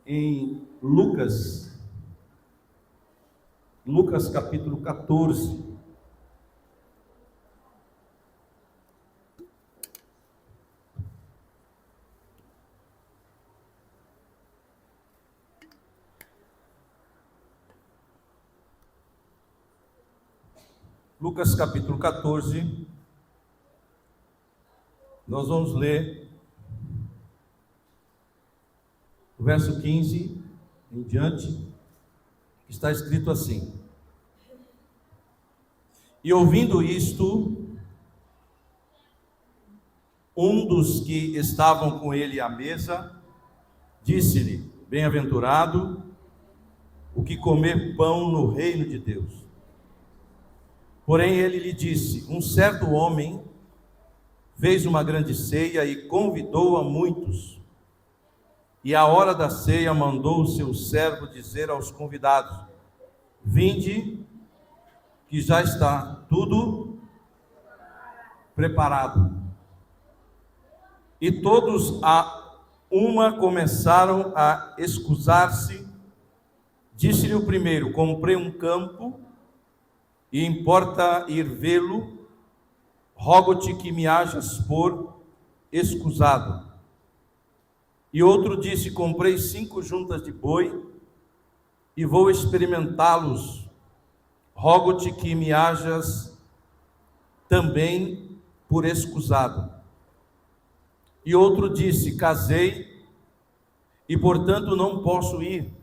em Lucas capítulo 14. Lucas capítulo 14, nós vamos ler o verso 15 em diante, está escrito assim: E ouvindo isto, um dos que estavam com ele à mesa, disse-lhe: Bem-aventurado o que comer pão no reino de Deus. Porém ele lhe disse: Um certo homem fez uma grande ceia e convidou a muitos. E à hora da ceia mandou o seu servo dizer aos convidados: Vinde, que já está tudo preparado. E todos a uma começaram a escusar-se. Disse-lhe o primeiro: Comprei um campo e importa ir vê-lo, rogo-te que me hajas por escusado. E outro disse: Comprei 5 juntas de boi e vou experimentá-los, rogo-te que me hajas também por escusado. E outro disse: Casei e portanto não posso ir.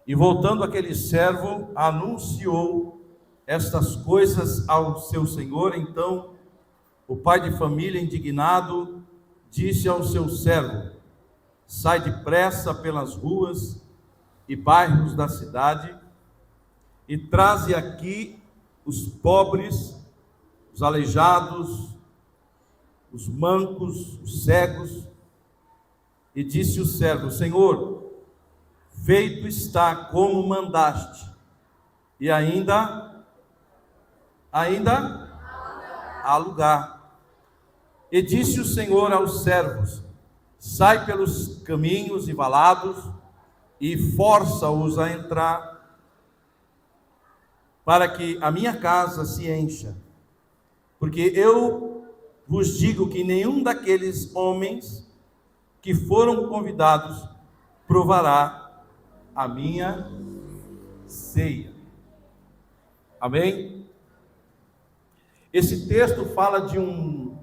E voltando aquele servo, anunciou estas coisas ao seu senhor. Então o pai de família, indignado, disse ao seu servo: Sai depressa pelas ruas e bairros da cidade e traze aqui os pobres, os aleijados, os mancos, os cegos. E disse o servo: Senhor, feito está como mandaste, e ainda há lugar. E disse o Senhor aos servos: Sai pelos caminhos e valados e força-os a entrar, para que a minha casa se encha. Porque eu vos digo que nenhum daqueles homens que foram convidados provará a minha ceia. Amém? Esse texto fala de um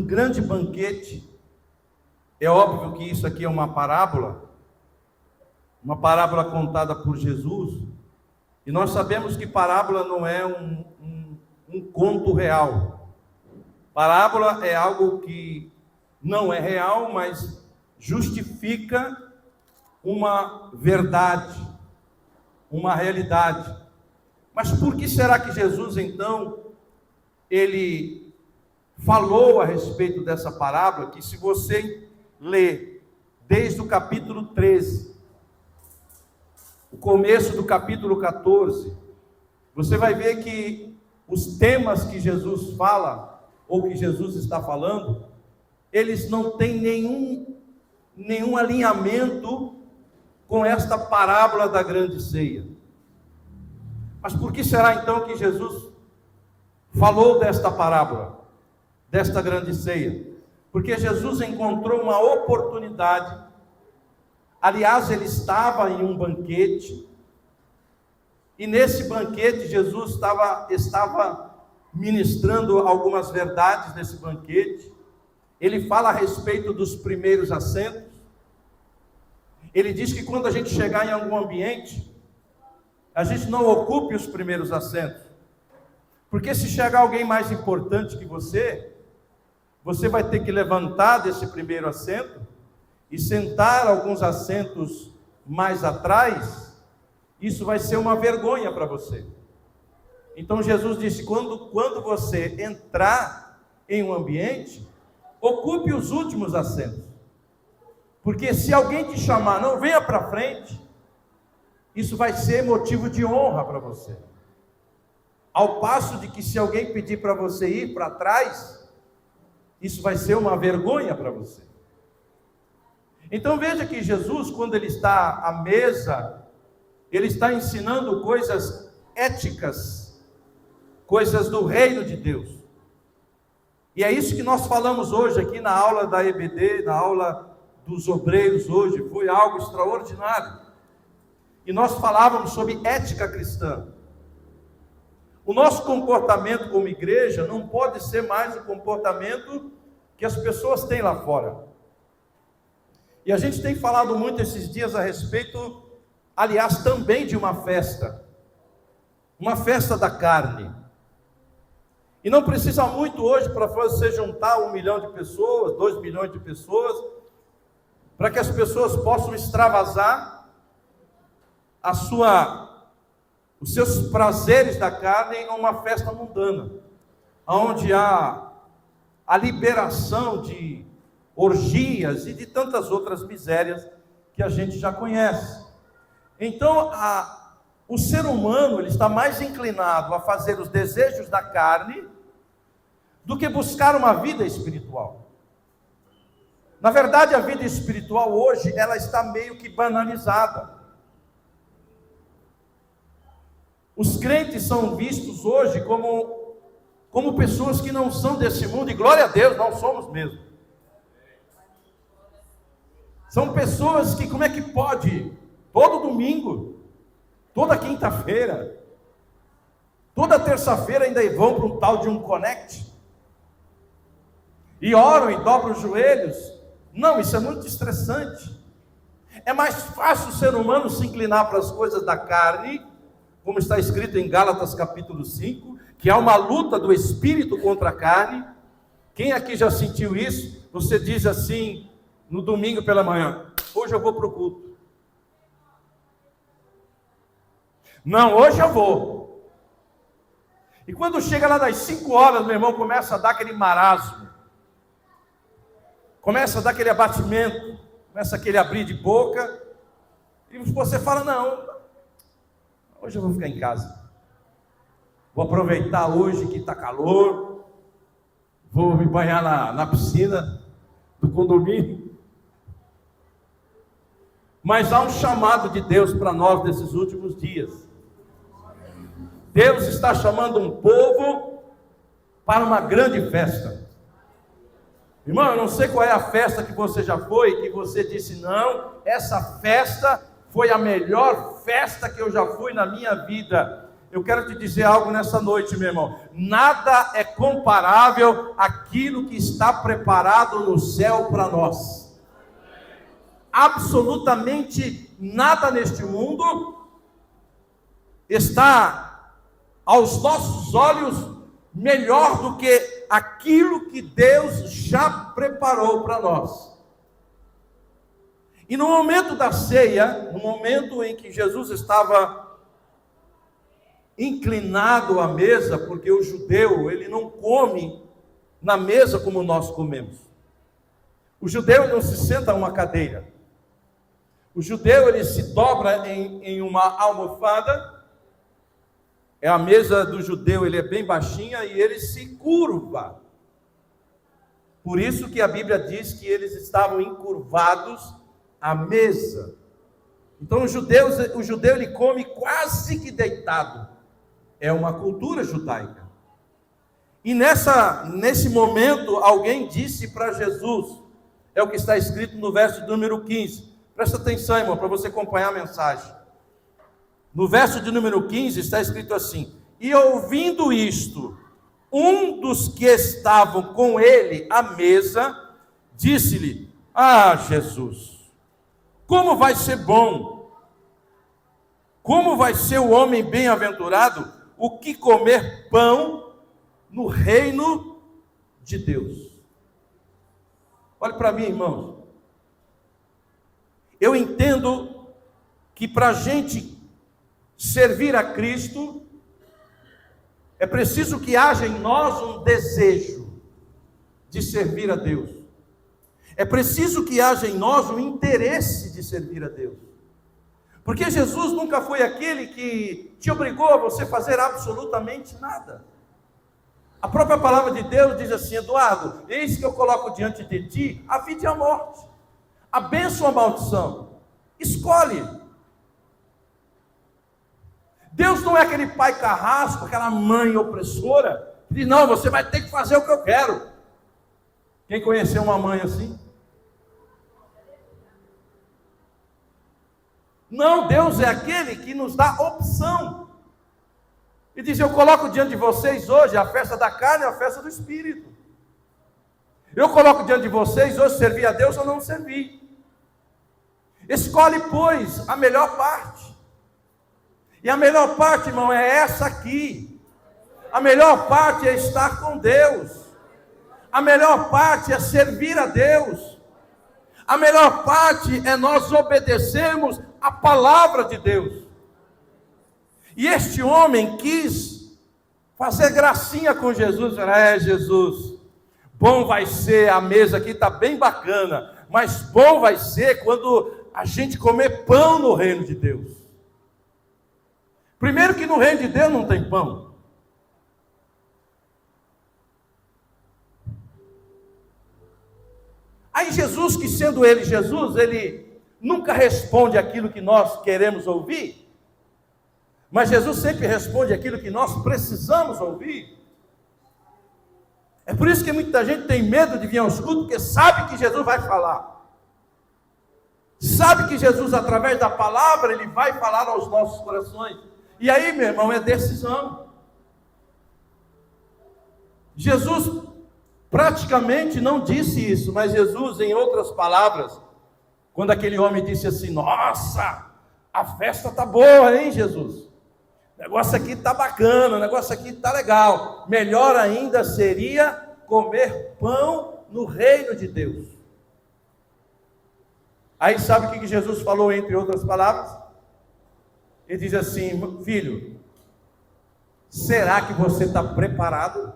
grande banquete. É óbvio que isso aqui é uma parábola contada por Jesus, e nós sabemos que parábola não é um conto real. Parábola é algo que não é real, mas justifica uma verdade, uma realidade. Mas por que será que Jesus, então, ele falou a respeito dessa parábola, que se você ler desde o capítulo 13, o começo do capítulo 14, você vai ver que os temas que Jesus fala, ou que Jesus está falando, eles não têm nenhum alinhamento com esta parábola da grande ceia. Mas por que será então que Jesus falou desta parábola, desta grande ceia? Porque Jesus encontrou uma oportunidade. Aliás, ele estava em um banquete, e nesse banquete Jesus estava ministrando algumas verdades nesse banquete. Ele fala a respeito dos primeiros assentos. Ele diz que quando a gente chegar em algum ambiente, a gente não ocupe os primeiros assentos, porque se chegar alguém mais importante que você vai ter que levantar desse primeiro assento e sentar alguns assentos mais atrás. Isso vai ser uma vergonha para você. Então Jesus disse: quando você entrar em um ambiente, ocupe os últimos assentos. Porque se alguém te chamar, não venha para frente, isso vai ser motivo de honra para você. Ao passo de que se alguém pedir para você ir para trás, isso vai ser uma vergonha para você. Então veja que Jesus, quando ele está à mesa, ele está ensinando coisas éticas, coisas do reino de Deus. E é isso que nós falamos hoje aqui na aula da EBD, na aula dos obreiros hoje, foi algo extraordinário. E nós falávamos sobre ética cristã. O nosso comportamento como igreja não pode ser mais o comportamento que as pessoas têm lá fora. E a gente tem falado muito esses dias a respeito, aliás, também de uma festa da carne. E não precisa muito hoje para você juntar 1 milhão de pessoas, 2 milhões de pessoas, para que as pessoas possam extravasar os seus prazeres da carne em uma festa mundana, onde há a liberação de orgias e de tantas outras misérias que a gente já conhece. Então, o ser humano ele está mais inclinado a fazer os desejos da carne do que buscar uma vida espiritual. Na verdade, a vida espiritual hoje, ela está meio que banalizada. Os crentes são vistos hoje como pessoas que não são desse mundo, e glória a Deus, não somos mesmo. São pessoas que, como é que pode, todo domingo, toda quinta-feira, toda terça-feira ainda vão para um tal de um connect, e oram e dobram os joelhos. Não, isso é muito estressante. É mais fácil o ser humano se inclinar para as coisas da carne, como está escrito em Gálatas capítulo 5, que há uma luta do espírito contra a carne. Quem aqui já sentiu isso? Você diz assim, no domingo pela manhã: hoje eu vou para o culto. Não, hoje eu vou. E quando chega lá das 5 horas, meu irmão, começa a dar aquele marasmo, começa a dar aquele abatimento, começa aquele abrir de boca, e você fala: não, hoje eu vou ficar em casa, vou aproveitar hoje que está calor, vou me banhar na piscina do condomínio. Mas há um chamado de Deus para nós nesses últimos dias. Deus está chamando um povo para uma grande festa. Irmão, eu não sei qual é a festa que você já foi, que você disse: não, essa festa foi a melhor festa que eu já fui na minha vida. Eu quero te dizer algo nessa noite, meu irmão. Nada é comparável àquilo que está preparado no céu para nós. Absolutamente nada neste mundo está aos nossos olhos melhor do que aquilo que Deus já preparou para nós. E no momento da ceia, no momento em que Jesus estava inclinado à mesa, porque o judeu, ele não come na mesa como nós comemos. O judeu não se senta a uma cadeira. O judeu, ele se dobra em uma almofada. A mesa do judeu, ele é bem baixinha e ele se curva. Por isso que a Bíblia diz que eles estavam encurvados à mesa. Então o judeu ele come quase que deitado. É uma cultura judaica. E nesse momento, alguém disse para Jesus, é o que está escrito no verso número 15. Presta atenção, irmão, para você acompanhar a mensagem. No verso de número 15 está escrito assim: e ouvindo isto, um dos que estavam com ele à mesa, disse-lhe: ah, Jesus, como vai ser bom, como vai ser o homem bem-aventurado, o que comer pão no reino de Deus. Olhe para mim, irmãos. Eu entendo que para a gente servir a Cristo, é preciso que haja em nós um desejo de servir a Deus. É preciso que haja em nós um interesse de servir a Deus. Porque Jesus nunca foi aquele que te obrigou a você fazer absolutamente nada. A própria palavra de Deus diz assim: Eduardo, eis que eu coloco diante de ti a vida e a morte, A bênção ou a maldição? Escolhe. Deus não é aquele pai carrasco, aquela mãe opressora, que diz, não, você vai ter que fazer o que eu quero. Quem conheceu uma mãe assim? Não, Deus é aquele que nos dá opção. E diz, eu coloco diante de vocês hoje a festa da carne e a festa do Espírito. Eu coloco diante de vocês hoje servir a Deus ou não servir. Escolhe, pois, a melhor parte. E a melhor parte, irmão, é essa aqui. A melhor parte é estar com Deus. A melhor parte é servir a Deus. A melhor parte é nós obedecermos a palavra de Deus. E este homem quis fazer gracinha com Jesus. Jesus, bom vai ser, a mesa aqui está bem bacana, mas bom vai ser quando a gente comer pão no reino de Deus. Primeiro que no reino de Deus não tem pão. Aí Jesus, que sendo ele Jesus, ele nunca responde aquilo que nós queremos ouvir, mas Jesus sempre responde aquilo que nós precisamos ouvir. É por isso que muita gente tem medo de vir aos cultos, porque sabe que Jesus vai falar. Sabe que Jesus, através da palavra, ele vai falar aos nossos corações. E aí, meu irmão, é decisão. Jesus praticamente não disse isso, mas Jesus, em outras palavras, quando aquele homem disse assim, nossa, a festa está boa, hein, Jesus? O negócio aqui está bacana, o negócio aqui está legal. Melhor ainda seria comer pão no reino de Deus. Aí sabe o que Jesus falou, entre outras palavras? Ele diz assim, filho, será que você está preparado?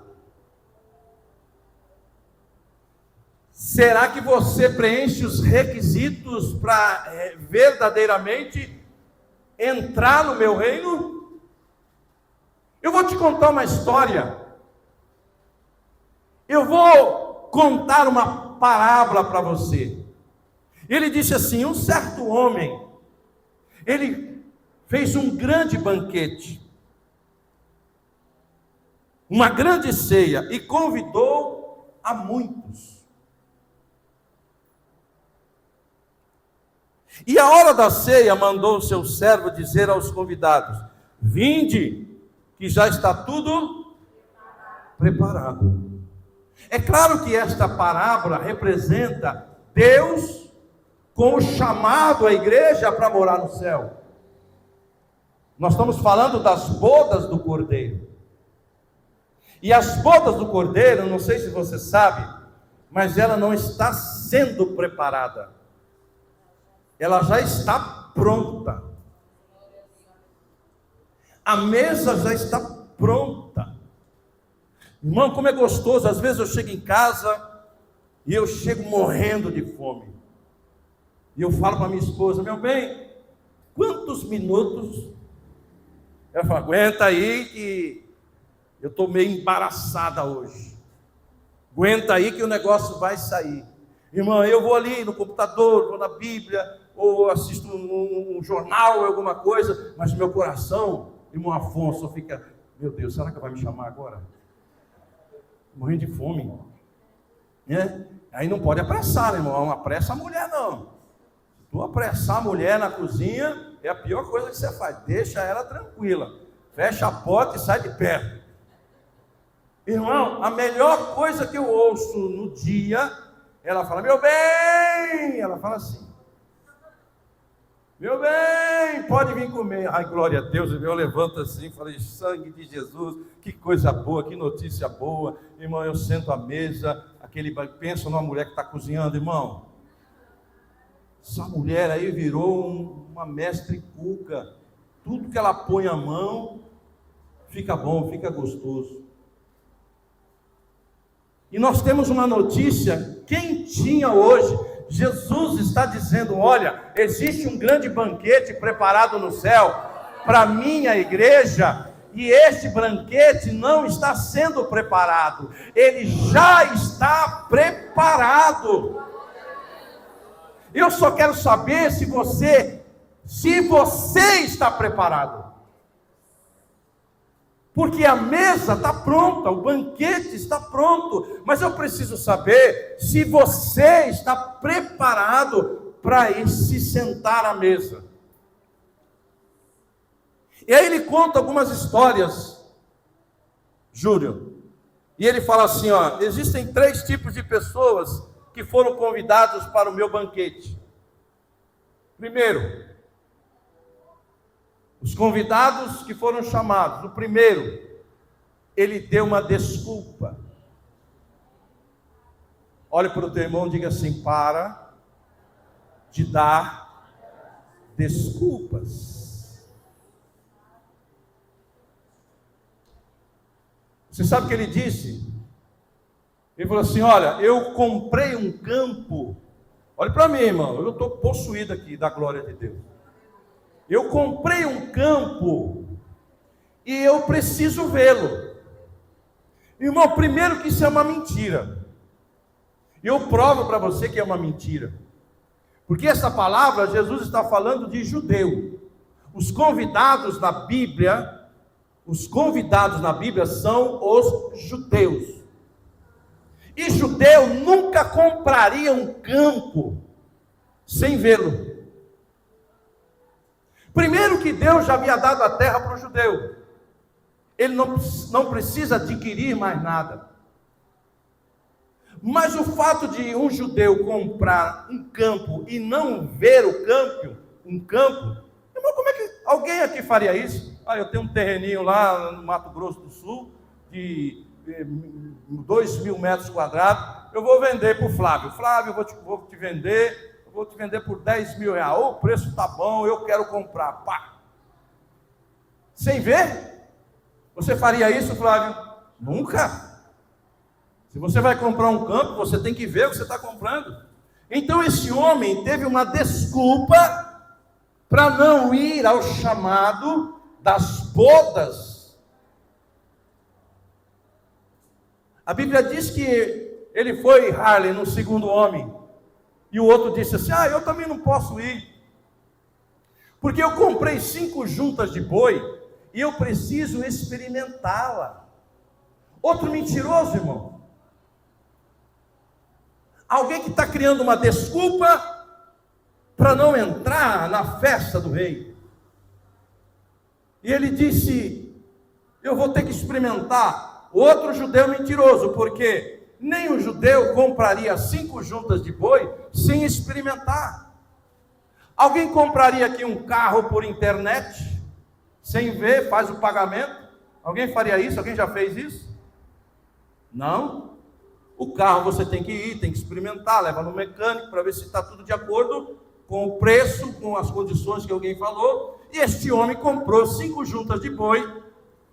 Será que você preenche os requisitos para verdadeiramente entrar no meu reino? Eu vou te contar uma história. Eu vou contar uma parábola para você. Ele disse assim, um certo homem, ele fez um grande banquete, uma grande ceia, e convidou a muitos. E a hora da ceia mandou o seu servo dizer aos convidados, vinde, que já está tudo preparado. É claro que esta parábola representa Deus com o chamado à igreja para morar no céu. Nós estamos falando das bodas do Cordeiro. E as bodas do Cordeiro, não sei se você sabe, mas ela não está sendo preparada. Ela já está pronta. A mesa já está pronta. Irmão, como é gostoso. Às vezes eu chego em casa e eu chego morrendo de fome. E eu falo para minha esposa, meu bem, quantos minutos? Ela fala, aguenta aí que eu estou meio embaraçada hoje. Aguenta aí que o negócio vai sair. Irmão, eu vou ali no computador, vou na Bíblia, ou assisto um jornal, alguma coisa, mas meu coração, irmão Afonso, fica, meu Deus, será que vai me chamar agora? Morrendo de fome. Aí não pode apressar, irmão, não apressa a mulher não. Se tu apressar a mulher na cozinha, é a pior coisa que você faz, deixa ela tranquila, fecha a porta e sai de perto. Irmão, a melhor coisa que eu ouço no dia, ela fala, meu bem, ela fala assim, meu bem, pode vir comer. Ai, glória a Deus. Eu levanto assim, falei, sangue de Jesus, que coisa boa, que notícia boa. Irmão, eu sento à mesa, pensa numa mulher que está cozinhando, irmão. Essa mulher aí virou uma mestre cuca. Tudo que ela põe a mão, fica bom, fica gostoso. E nós temos uma notícia quentinha hoje. Jesus está dizendo, olha, existe um grande banquete preparado no céu para a minha igreja, e este banquete não está sendo preparado, ele já está preparado. Eu só quero saber se você está preparado. Porque a mesa está pronta, o banquete está pronto, mas eu preciso saber se você está preparado para se sentar à mesa. E aí ele conta algumas histórias, Júlio, e ele fala assim, ó, existem 3 tipos de pessoas que foram convidados para o meu banquete. Primeiro, os convidados que foram chamados. O primeiro, ele deu uma desculpa. Olhe para o teu irmão e diga assim: para de dar desculpas. Você sabe o que ele disse? Ele falou assim: olha, eu comprei um campo. Olhe para mim, irmão, eu estou possuído aqui da glória de Deus. Eu comprei um campo e eu preciso vê-lo. Irmão, primeiro que isso é uma mentira. Eu provo para você que é uma mentira. Porque essa palavra, Jesus está falando de judeu. Os convidados na Bíblia são os judeus. E judeu nunca compraria um campo sem vê-lo. Primeiro que Deus já havia dado a terra para o judeu. Ele não precisa adquirir mais nada. Mas o fato de um judeu comprar um campo e não ver um campo, irmão, como é que alguém aqui faria isso? Ah, eu tenho um terreninho lá no Mato Grosso do Sul, de 2.000 metros quadrados, eu vou vender para o Flávio. Flávio, eu vou te vender por 10 mil reais. O preço está bom, eu quero comprar. Pá. Sem ver? Você faria isso, Flávio? Nunca. Se você vai comprar um campo, você tem que ver o que você está comprando. Então esse homem teve uma desculpa para não ir ao chamado das bodas. A Bíblia diz que ele foi, Harley, no segundo homem. E o outro disse assim: eu também não posso ir. Porque eu comprei 5 juntas de boi e eu preciso experimentá-la. Outro mentiroso, irmão. Alguém que está criando uma desculpa para não entrar na festa do rei. E ele disse: eu vou ter que experimentar. Outro judeu mentiroso, porque nem o judeu compraria 5 juntas de boi sem experimentar. Alguém compraria aqui um carro por internet, sem ver, faz o pagamento? Alguém faria isso? Alguém já fez isso? Não. O carro você tem que ir, tem que experimentar, leva no mecânico para ver se está tudo de acordo com o preço, com as condições que alguém falou. E este homem comprou 5 juntas de boi,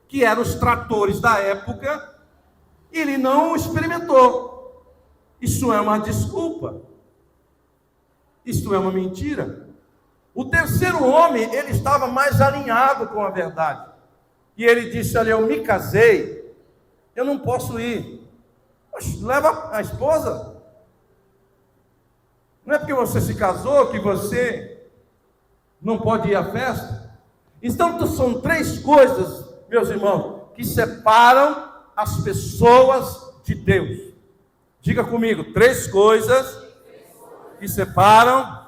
que eram os tratores da época, e ele não experimentou. Isso é uma desculpa. Isso é uma mentira. O terceiro homem, ele estava mais alinhado com a verdade. E ele disse: olha, eu me casei, eu não posso ir. Poxa, leva a esposa. Não é porque você se casou que você não pode ir à festa. Então são 3 coisas, meus irmãos, que separam as pessoas de Deus. Diga comigo: 3 coisas que separam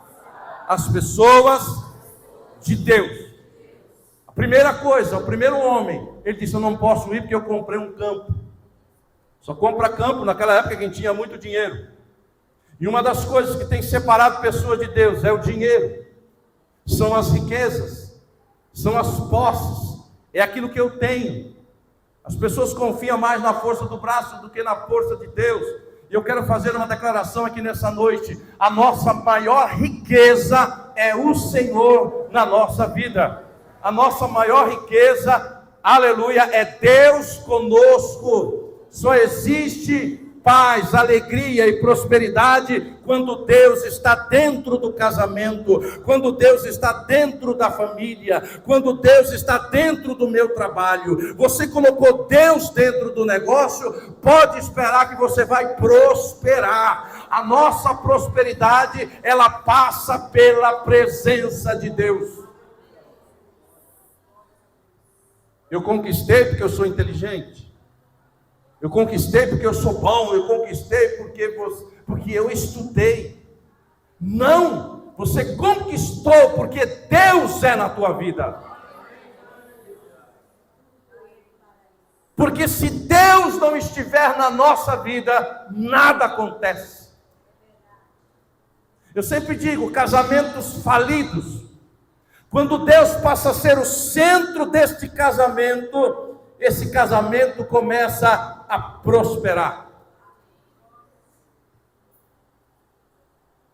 as pessoas de Deus. A primeira coisa, o primeiro homem, ele disse: eu não posso ir porque eu comprei um campo. Só compra campo naquela época quem tinha muito dinheiro. E uma das coisas que tem separado pessoas de Deus é o dinheiro, são as riquezas, são as posses, é aquilo que eu tenho. As pessoas confiam mais na força do braço do que na força de Deus. E eu quero fazer uma declaração aqui nessa noite: a nossa maior riqueza é o Senhor na nossa vida. A nossa maior riqueza, aleluia, é Deus conosco. Só existe paz, alegria e prosperidade quando Deus está dentro do casamento, quando Deus está dentro da família, quando Deus está dentro do meu trabalho. Você colocou Deus dentro do negócio, pode esperar que você vai prosperar. a nossa prosperidade, ela passa pela presença de Deus. Eu conquistei porque eu sou inteligente. Eu conquistei porque eu sou bom. Eu conquistei porque eu estudei. Não, você conquistou porque Deus é na tua vida. Porque se Deus não estiver na nossa vida, nada acontece. Eu sempre digo, casamentos falidos, quando Deus passa a ser o centro deste casamento, esse casamento começa a prosperar.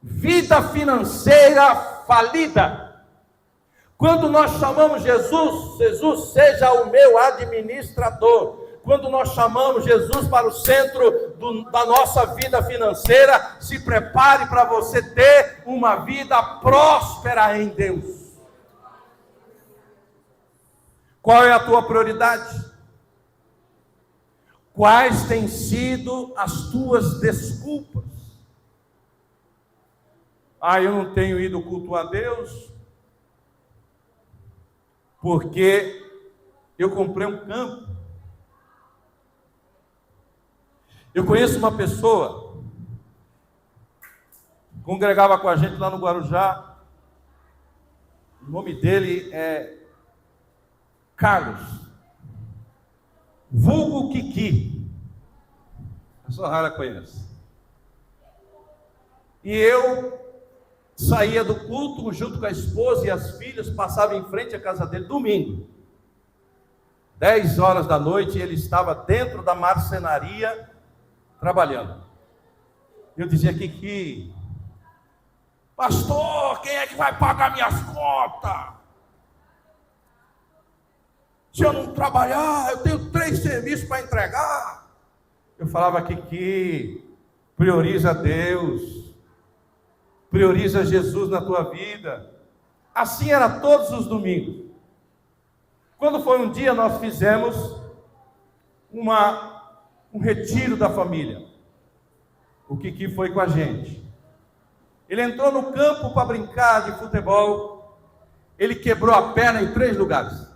Vida financeira falida. Quando nós chamamos Jesus, Jesus seja o meu administrador. Quando nós chamamos Jesus para o centro da nossa vida financeira, se prepare para você ter uma vida próspera em Deus. Qual é a tua prioridade? Quais têm sido as tuas desculpas? Eu não tenho ido cultuar a Deus, porque eu comprei um campo. Eu conheço uma pessoa, congregava com a gente lá no Guarujá, o nome dele é Carlos, vulgo Kiki, a sua rara conhece. E eu saía do culto junto com a esposa e as filhas, passava em frente à casa dele, domingo, 10 horas da noite, ele estava dentro da marcenaria, trabalhando. Eu dizia, Kiki, pastor, quem é que vai pagar minhas contas? Se eu não trabalhar, eu tenho 3 serviços para entregar. Eu falava, Kiki, prioriza Deus, prioriza Jesus na tua vida. Assim era todos os domingos. Quando foi um dia, nós fizemos um retiro da família. O Kiki foi com a gente. Ele entrou no campo para brincar de futebol. Ele quebrou a perna em 3 lugares.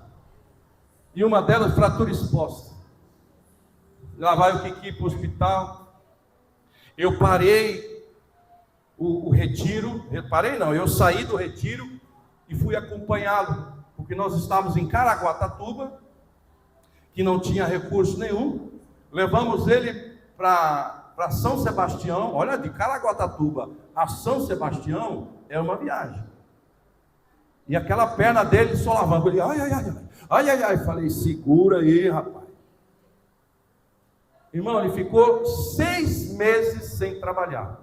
E uma delas, fratura exposta. Lá vai o Kiki para o hospital. Eu parei o retiro. Eu saí do retiro e fui acompanhá-lo. Porque nós estávamos em Caraguatatuba, que não tinha recurso nenhum. Levamos ele para São Sebastião. Olha, de Caraguatatuba a São Sebastião é uma viagem. E aquela perna dele só lavando. Ele, ai. Falei, segura aí, rapaz. Irmão, ele ficou 6 meses sem trabalhar.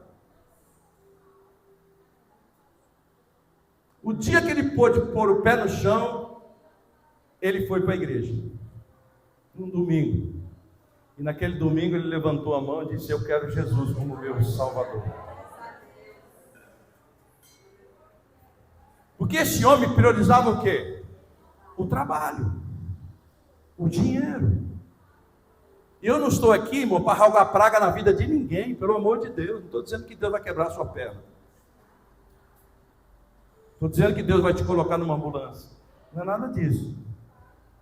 O dia que ele pôde pôr o pé no chão, ele foi para a igreja. Um domingo. E naquele domingo ele levantou a mão e disse, eu quero Jesus como meu Salvador. Porque esse homem priorizava o quê? O trabalho, o dinheiro. E eu não estou aqui, irmão, para rogar praga na vida de ninguém, pelo amor de Deus. Não estou dizendo que Deus vai quebrar a sua perna. Estou dizendo que Deus vai te colocar numa ambulância. Não é nada disso.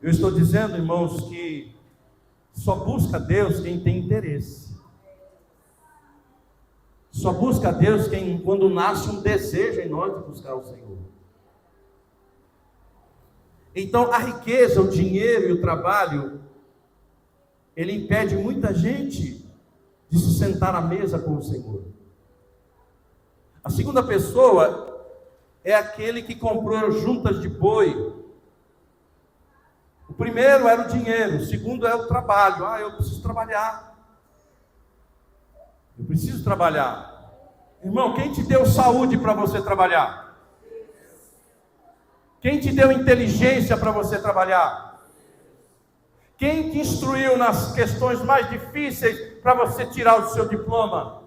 Eu estou dizendo, irmãos, que só busca Deus quem tem interesse. Só busca Deus quando nasce um desejo em nós de buscar o Senhor. Então, a riqueza, o dinheiro e o trabalho, ele impede muita gente de se sentar à mesa com o Senhor. A segunda pessoa é aquele que comprou juntas de boi. O primeiro era o dinheiro, o segundo é o trabalho. Eu preciso trabalhar. Eu preciso trabalhar. Irmão, quem te deu saúde para você trabalhar? Quem te deu inteligência para você trabalhar? Quem te instruiu nas questões mais difíceis para você tirar o seu diploma?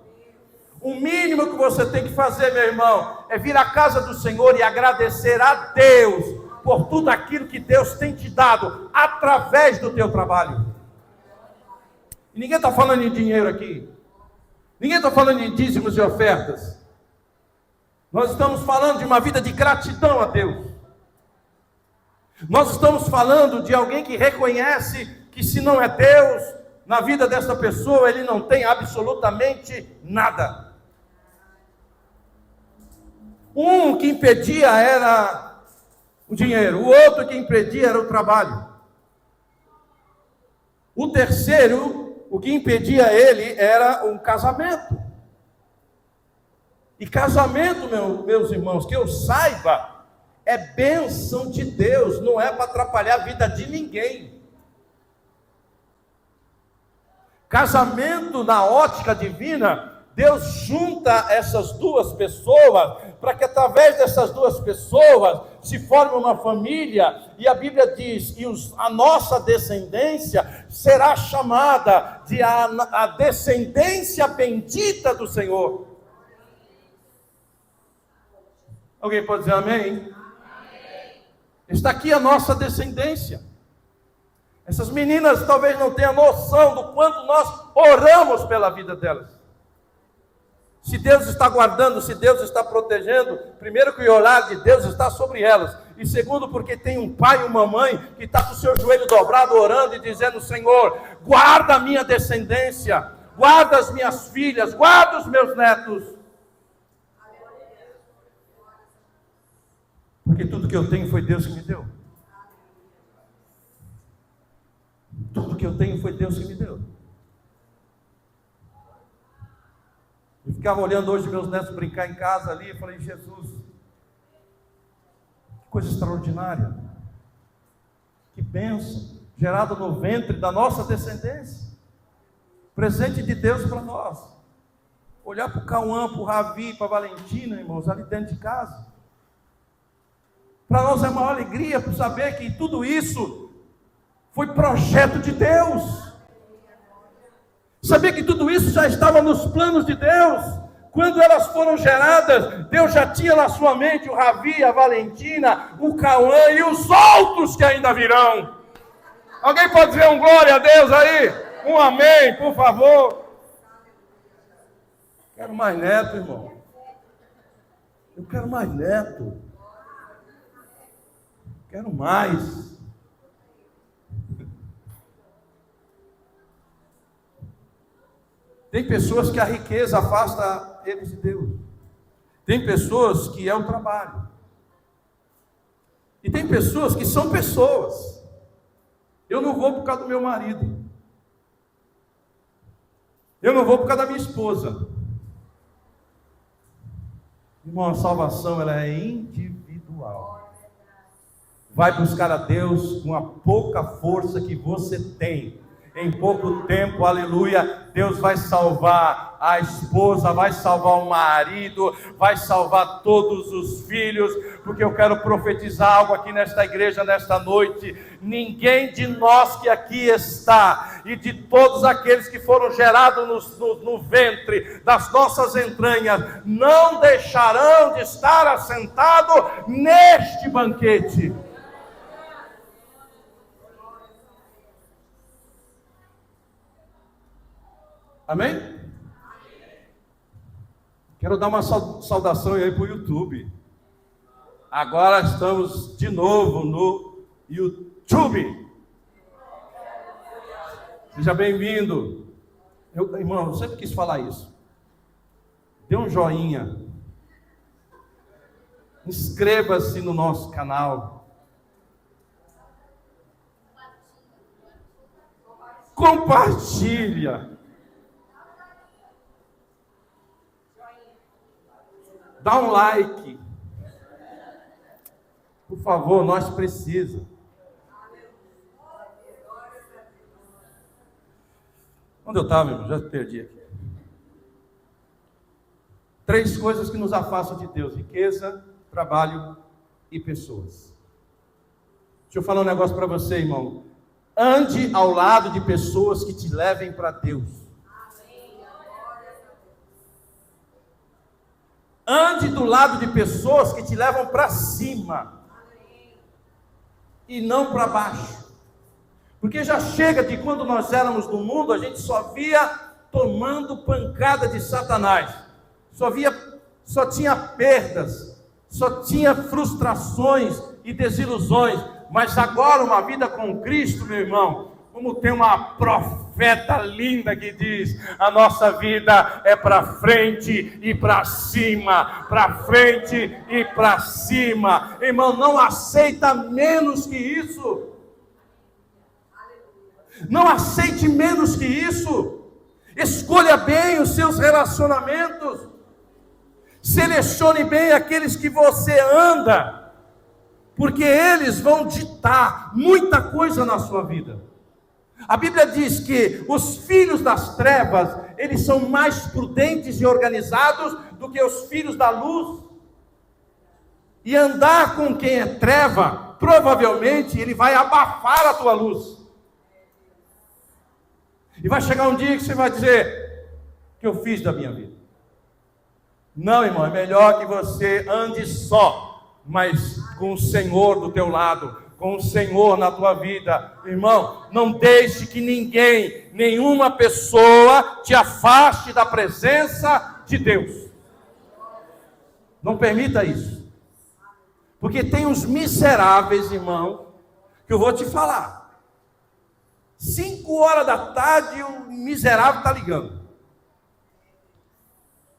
O mínimo que você tem que fazer, meu irmão, é vir à casa do Senhor e agradecer a Deus por tudo aquilo que Deus tem te dado através do teu trabalho. E ninguém está falando em dinheiro aqui. Ninguém está falando de dízimos e ofertas. Nós estamos falando de uma vida de gratidão a Deus. Nós estamos falando de alguém que reconhece que se não é Deus, na vida dessa pessoa, ele não tem absolutamente nada. Um que impedia era o dinheiro, o outro que impedia era o trabalho. O terceiro, o que impedia ele era um casamento. E casamento, meus irmãos, que eu saiba, é bênção de Deus, não é para atrapalhar a vida de ninguém. Casamento, na ótica divina, Deus junta essas duas pessoas, para que através dessas duas pessoas se forme uma família, e a Bíblia diz, a nossa descendência será chamada de a descendência bendita do Senhor. Alguém pode dizer amém? Amém. Está aqui a nossa descendência. Essas meninas talvez não tenham noção do quanto nós oramos pela vida delas. Se Deus está guardando, se Deus está protegendo, primeiro que o olhar de Deus está sobre elas. E segundo porque tem um pai e uma mãe que está com o seu joelho dobrado orando e dizendo: Senhor, guarda a minha descendência, guarda as minhas filhas, guarda os meus netos. Porque tudo que eu tenho foi Deus que me deu. Tudo que eu tenho foi Deus que me deu. Eu ficava olhando hoje meus netos brincar em casa ali e falei: Jesus, que coisa extraordinária. Que bênção, gerada no ventre da nossa descendência. Presente de Deus para nós. Olhar para o Cauã, para o Ravi, para a Valentina, irmãos, ali dentro de casa. Para nós é a maior alegria por saber que tudo isso foi projeto de Deus. Saber que tudo isso já estava nos planos de Deus. Quando elas foram geradas, Deus já tinha na sua mente o Ravi, a Valentina, o Cauã e os outros que ainda virão. Alguém pode dizer um glória a Deus aí? Um amém, por favor. Quero mais neto, irmão. Eu quero mais neto. Quero mais. Tem pessoas que a riqueza afasta eles de Deus. Tem pessoas que é o trabalho. E tem pessoas que são pessoas. Eu não vou por causa do meu marido. Eu não vou por causa da minha esposa. Irmão, a salvação ela é individual. Vai buscar a Deus com a pouca força que você tem. Em pouco tempo, aleluia, Deus vai salvar a esposa, vai salvar o marido, vai salvar todos os filhos, porque eu quero profetizar algo aqui nesta igreja, nesta noite. Ninguém de nós que aqui está, e de todos aqueles que foram gerados no ventre das nossas entranhas, não deixarão de estar assentado neste banquete. Amém? Quero dar uma saudação aí para o YouTube. Agora estamos de novo no YouTube. Seja bem-vindo. Irmão, eu sempre quis falar isso. Dê um joinha. Inscreva-se no nosso canal. Compartilha. Dá um like. Por favor, nós precisamos. Onde eu estava, irmão? Já perdi aqui. 3 coisas que nos afastam de Deus: riqueza, trabalho e pessoas. Deixa eu falar um negócio para você, irmão. Ande ao lado de pessoas que te levem para Deus. Ande do lado de pessoas que te levam para cima e não para baixo. Porque já chega de quando nós éramos no mundo, a gente só via tomando pancada de Satanás. Só tinha perdas, só tinha frustrações e desilusões. Mas agora uma vida com Cristo, meu irmão, como tem uma profeta linda que diz: a nossa vida é para frente e para cima, para frente e para cima. Irmão, não aceita menos que isso. Não aceite menos que isso. Escolha bem os seus relacionamentos. Selecione bem aqueles que você anda, porque eles vão ditar muita coisa na sua vida. A Bíblia diz que os filhos das trevas, eles são mais prudentes e organizados do que os filhos da luz. E andar com quem é treva, provavelmente ele vai abafar a tua luz. E vai chegar um dia que você vai dizer: o que eu fiz da minha vida? Não, irmão, é melhor que você ande só, mas com o Senhor do teu lado, com o Senhor na tua vida. Irmão, não deixe que ninguém, nenhuma pessoa te afaste da presença de Deus. Não permita isso. Porque tem uns miseráveis, irmão, que eu vou te falar. 5 horas da tarde o miserável está ligando.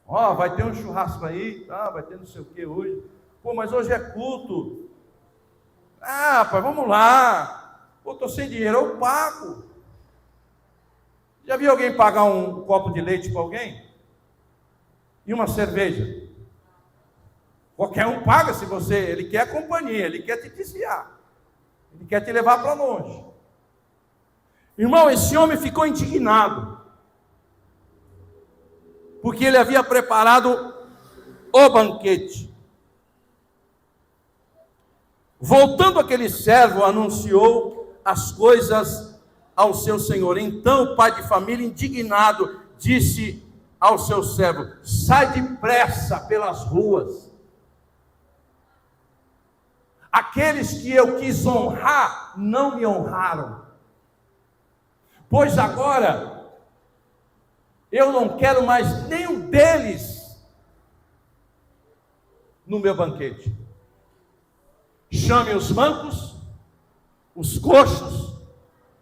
Ó, vai ter um churrasco aí, tá? Vai ter não sei o que hoje. Pô, mas hoje é culto. Ah, pai, vamos lá. Pô, estou sem dinheiro, eu pago. Já viu alguém pagar um copo de leite para alguém? E uma cerveja? Qualquer um paga se você... Ele quer companhia, ele quer te desviar. Ele quer te levar para longe. Irmão, esse homem ficou indignado. Porque ele havia preparado o banquete. Voltando aquele servo, anunciou as coisas ao seu senhor. Então o pai de família, indignado, disse ao seu servo: sai depressa pelas ruas. Aqueles que eu quis honrar, não me honraram. Pois agora eu não quero mais nenhum deles no meu banquete. Chame os mancos, os coxos,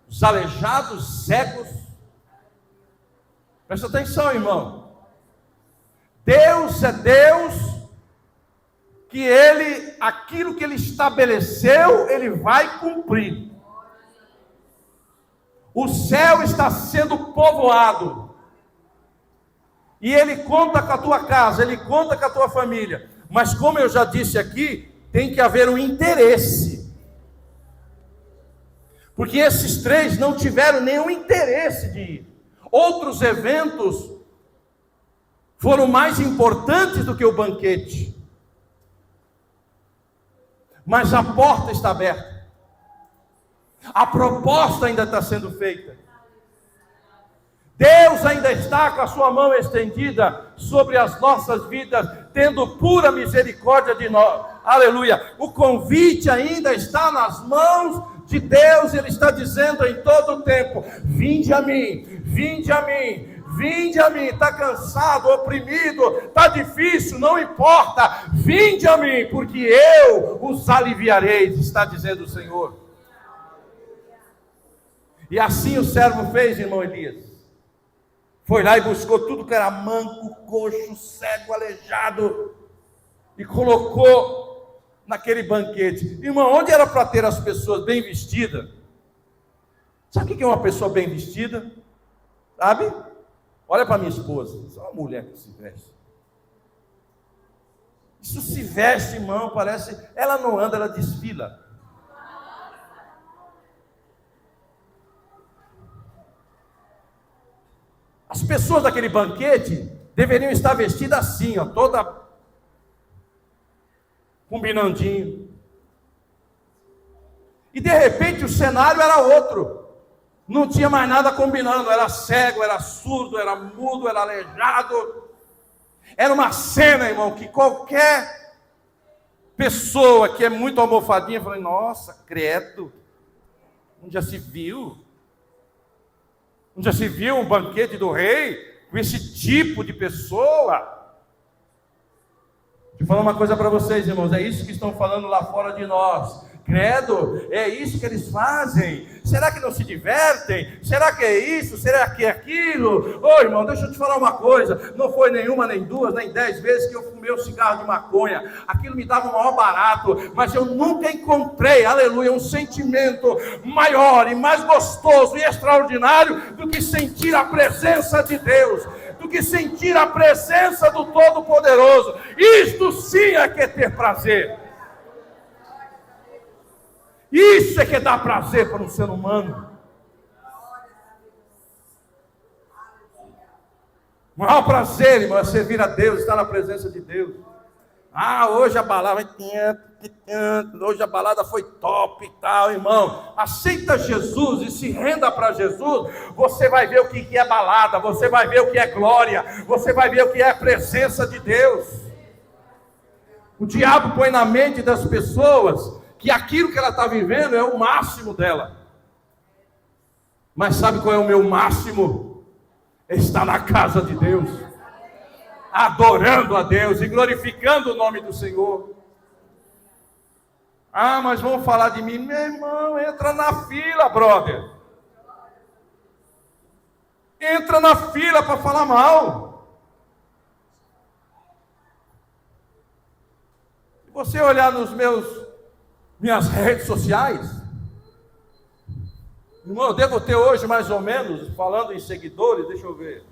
os aleijados, cegos. Presta atenção, irmão. Deus é Deus, que Ele, aquilo que Ele estabeleceu, Ele vai cumprir. O céu está sendo povoado. E Ele conta com a tua casa, Ele conta com a tua família. Mas como eu já disse aqui, tem que haver um interesse. Porque esses 3 não tiveram nenhum interesse de ir. Outros eventos foram mais importantes do que o banquete. Mas a porta está aberta. A proposta ainda está sendo feita. Deus ainda está com a sua mão estendida sobre as nossas vidas, tendo pura misericórdia de nós. Aleluia. O convite ainda está nas mãos de Deus. Ele está dizendo em todo o tempo: vinde a mim, vinde a mim, vinde a mim. Está cansado, oprimido, está difícil, não importa. Vinde a mim, porque eu os aliviarei, está dizendo o Senhor. E assim o servo fez, irmão Elias. Foi lá e buscou tudo que era manco, coxo, cego, aleijado, e colocou naquele banquete. Irmão, onde era para ter as pessoas bem vestidas? Sabe o que é uma pessoa bem vestida? Sabe? Olha para minha esposa, é uma mulher que se veste. Isso se veste, irmão, parece... Ela não anda, ela desfila. As pessoas daquele banquete deveriam estar vestidas assim, ó, toda combinandinho. E de repente o cenário era outro. Não tinha mais nada combinando. Era cego, era surdo, era mudo, era aleijado. Era uma cena, irmão, que qualquer pessoa que é muito almofadinha fala: nossa, credo, onde já se viu? Já se viu o banquete do rei com esse tipo de pessoa? Deixa eu falar uma coisa para vocês, irmãos, é isso que estão falando lá fora de nós. Credo, é isso que eles fazem? Será que não se divertem? Será que é isso? Será que é aquilo? Ô irmão, deixa eu te falar uma coisa, não foi nenhuma, nem duas, nem 10 vezes que eu fumei um cigarro de maconha, aquilo me dava o maior barato, mas eu nunca encontrei, aleluia, um sentimento maior e mais gostoso e extraordinário do que sentir a presença de Deus, do que sentir a presença do Todo-Poderoso. Isto sim é que é ter prazer. Isso é que dá prazer para um ser humano. O maior prazer, irmão, é servir a Deus, estar na presença de Deus. Hoje a balada foi top e tal, irmão. Aceita Jesus e se renda para Jesus. Você vai ver o que é balada, você vai ver o que é glória, você vai ver o que é a presença de Deus. O diabo põe na mente das pessoas que aquilo que ela está vivendo é o máximo dela. Mas sabe qual é o meu máximo? Estar na casa de Deus, adorando a Deus e glorificando o nome do Senhor. Mas vão falar de mim. Meu irmão, entra na fila, brother. Entra na fila para falar mal. Se você olhar nos minhas redes sociais, irmão, eu devo ter hoje mais ou menos, falando em seguidores, deixa eu ver,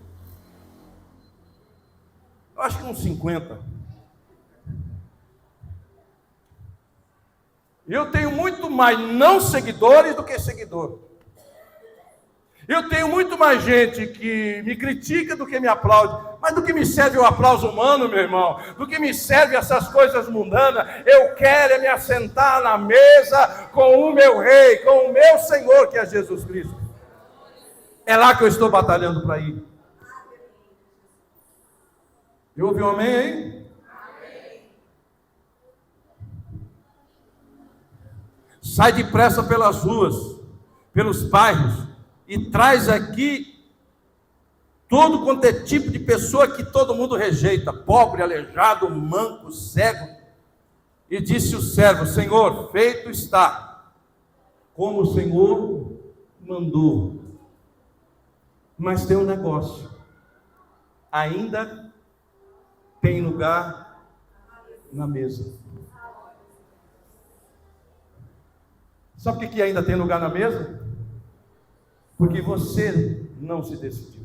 eu acho que uns 50. Eu tenho muito mais não seguidores do que seguidor. Eu tenho muito mais gente que me critica do que me aplaude. Mas do que me serve o aplauso humano, meu irmão? Do que me serve essas coisas mundanas? Eu quero me assentar na mesa com o meu rei, com o meu Senhor, que é Jesus Cristo. É lá que eu estou batalhando para ir. Eu ouvi um amém aí? Sai depressa pelas ruas, pelos bairros, e traz aqui todo quanto é tipo de pessoa que todo mundo rejeita, pobre, aleijado, manco, cego. E disse o servo: Senhor, feito está, como o Senhor mandou. Mas tem um negócio, ainda tem lugar na mesa. Sabe por que ainda tem lugar na mesa? Porque você não se decidiu.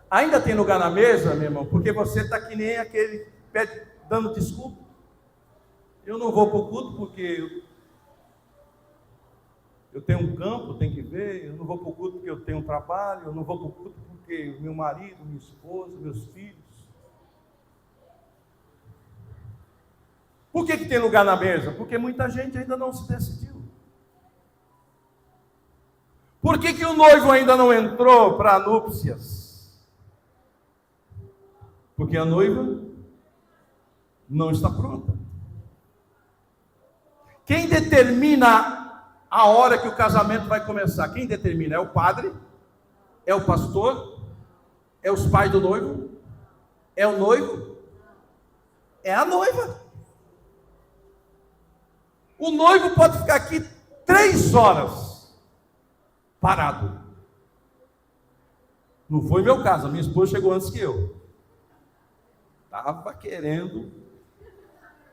Ainda tem lugar na mesa, meu irmão, porque você está que nem aquele dando desculpa. Eu não vou para o culto porque eu tenho um campo, tem que ver. Eu não vou para o culto porque eu tenho um trabalho. Eu não vou para o culto porque meu marido, minha esposa, meus filhos. Por que tem lugar na mesa? Porque muita gente ainda não se decidiu. Por que o noivo ainda não entrou para núpcias? Porque a noiva não está pronta. Quem determina a hora que o casamento vai começar? Quem determina? É o padre? É o pastor? É os pais do noivo? É o noivo? É a noiva. O noivo pode ficar aqui 3 horas parado. Não foi meu caso, a minha esposa chegou antes que eu. Estava querendo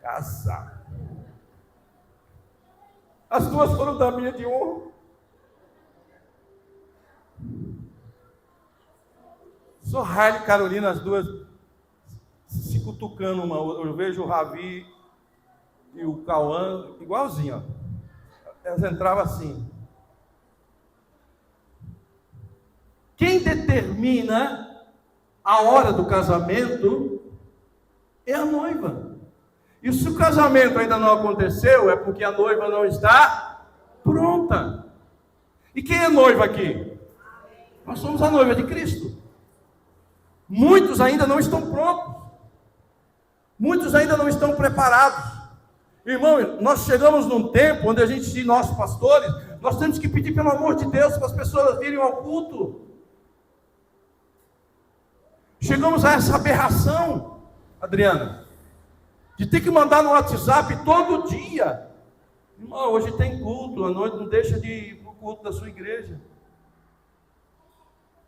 casar. As duas foram da minha de honra. Sou Raile e Carolina, as duas se cutucando uma outra. Eu vejo o Ravi e o Cauã igualzinho, ó. Elas entravam assim. Quem determina a hora do casamento é a noiva. E se o casamento ainda não aconteceu, é porque a noiva não está pronta. E quem é noiva aqui? Nós somos a noiva de Cristo. Muitos ainda não estão prontos. Muitos ainda não estão preparados. Irmão, nós chegamos num tempo onde a gente, nós pastores, nós temos que pedir pelo amor de Deus para as pessoas virem ao culto. Chegamos a essa aberração, Adriana, de ter que mandar no WhatsApp todo dia. Irmão, hoje tem culto, à noite não deixa de ir para o culto da sua igreja.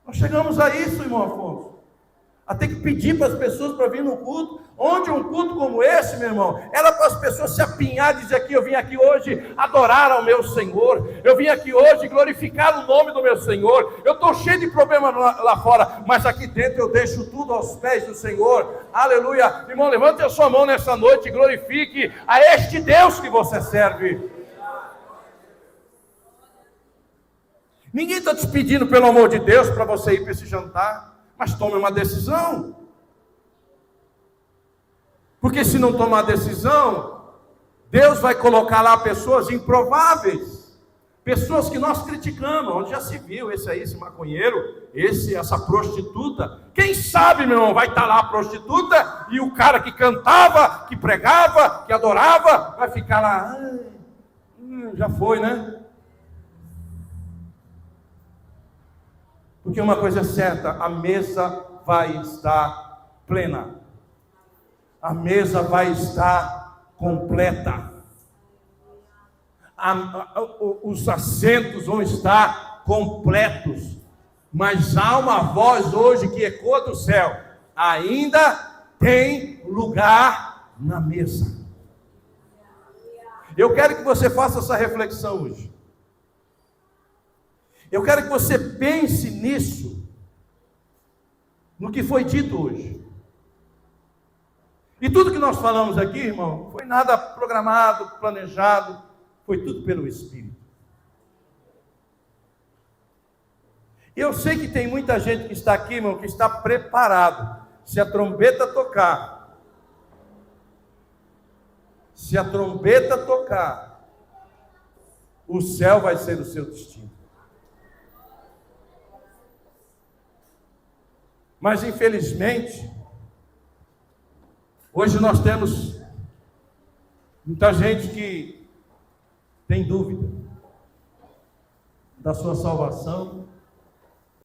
Nós chegamos a isso, irmão Afonso. A ter que pedir para as pessoas para vir no culto. Onde um culto como esse, meu irmão, era para as pessoas se apinhar e dizer aqui, eu vim aqui hoje adorar ao meu Senhor. Eu vim aqui hoje glorificar o nome do meu Senhor. Eu estou cheio de problemas lá fora, mas aqui dentro eu deixo tudo aos pés do Senhor. Aleluia. Irmão, levante a sua mão nessa noite e glorifique a este Deus que você serve. Ninguém está te pedindo, pelo amor de Deus, para você ir para esse jantar. Mas tome uma decisão. Porque se não tomar decisão, Deus vai colocar lá pessoas improváveis. Pessoas que nós criticamos. Onde já se viu esse maconheiro, essa prostituta. Quem sabe, meu irmão, vai estar lá a prostituta e o cara que cantava, que pregava, que adorava, vai ficar lá. Já foi, né? Porque uma coisa é certa, a mesa vai estar plena. A mesa vai estar completa. Os assentos vão estar completos. Mas há uma voz hoje que ecoa do céu. Ainda tem lugar na mesa. Eu quero que você faça essa reflexão hoje. Eu quero que você pense nisso, no que foi dito hoje. E tudo que nós falamos aqui, irmão, foi nada programado, planejado, foi tudo pelo Espírito. E eu sei que tem muita gente que está aqui, irmão, que está preparado. Se a trombeta tocar, o céu vai ser o seu destino. Mas infelizmente, hoje nós temos muita gente que tem dúvida da sua salvação,